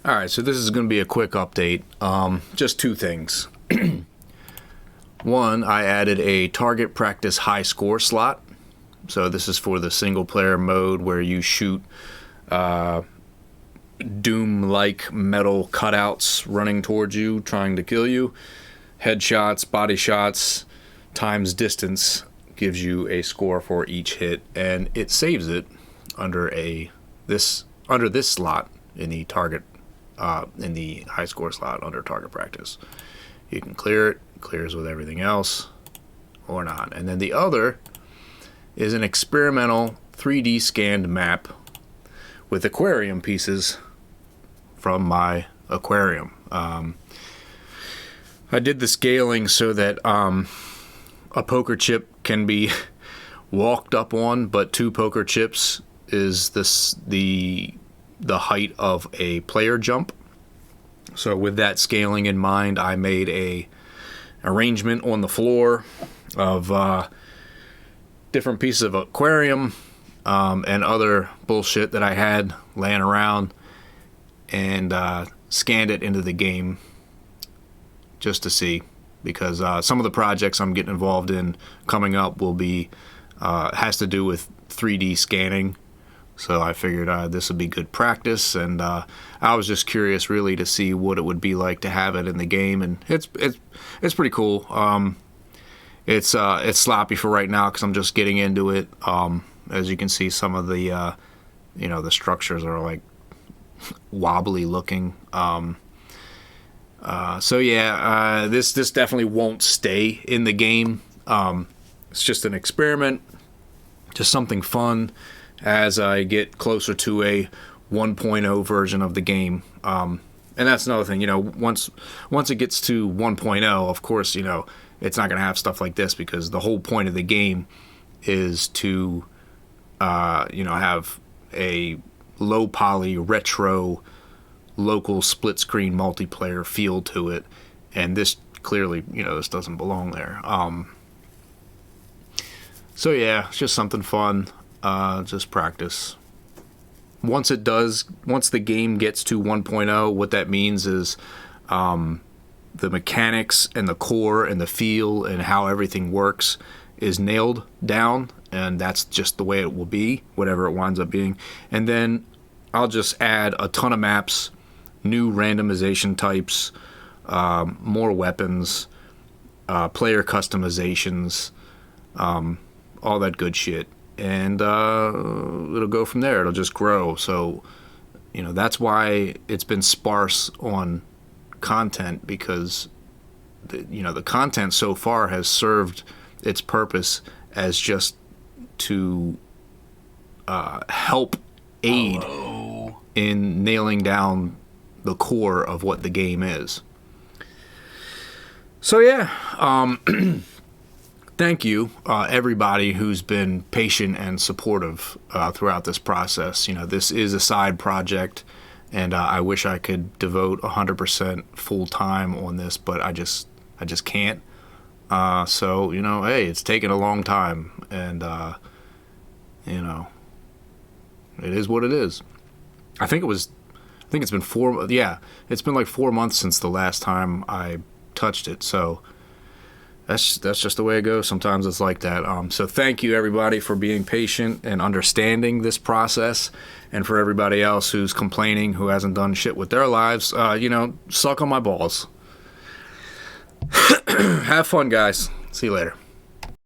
All right, so this is going to be a quick update. Just two things. One, I added a target practice high score slot. So this is for the single player mode where you shoot Doom-like metal cutouts running towards you, trying to kill you. Headshots, body shots, times distance gives you a score for each hit, and it saves it under this slot in the target in the high score slot under target practice. You can clear it, clears with everything else, or not. And then the other is an experimental 3D scanned map with aquarium pieces from my aquarium. I did the scaling so that a poker chip can be walked up on, but 2 poker chips is the height of a player jump. So with that scaling in mind, I made a arrangement on the floor of different pieces of aquarium and other bullshit that I had laying around, and scanned it into the game just to see, because some of the projects I'm getting involved in coming up will be has to do with 3D scanning. So I figured this would be good practice, and I was just curious really to see what it would be like to have it in the game, and it's pretty cool. It's sloppy for right now because I'm just getting into it. As you can see, some of the the structures are like wobbly looking. So yeah, this definitely won't stay in the game. It's just an experiment, just something fun as I get closer to a 1.0 version of the game. And that's another thing, once it gets to 1.0, of course, it's not going to have stuff like this, because the whole point of the game is to, have a low poly, retro, local split screen multiplayer feel to it. And this clearly, this doesn't belong there. So yeah, it's just something fun. Just practice. Once the game gets to 1.0, what that means is the mechanics and the core and the feel and how everything works is nailed down, and that's just the way it will be, whatever it winds up being. And then I'll just add a ton of maps, new randomization types, more weapons, player customizations, all that good shit. And it'll go from there. It'll just grow. So, that's why it's been sparse on content, because the content so far has served its purpose as just to help aid in nailing down the core of what the game is. So yeah, thank you, everybody who's been patient and supportive throughout this process. This is a side project, and I wish I could devote 100% full time on this, but I just can't. So hey, it's taken a long time, and it is what it is. I think it's been 4. Yeah, it's been like 4 months since the last time I touched it. So. That's just the way it goes. Sometimes it's like that. So thank you, everybody, for being patient and understanding this process. And for everybody else who's complaining, who hasn't done shit with their lives, suck on my balls. Have fun, guys. See you later.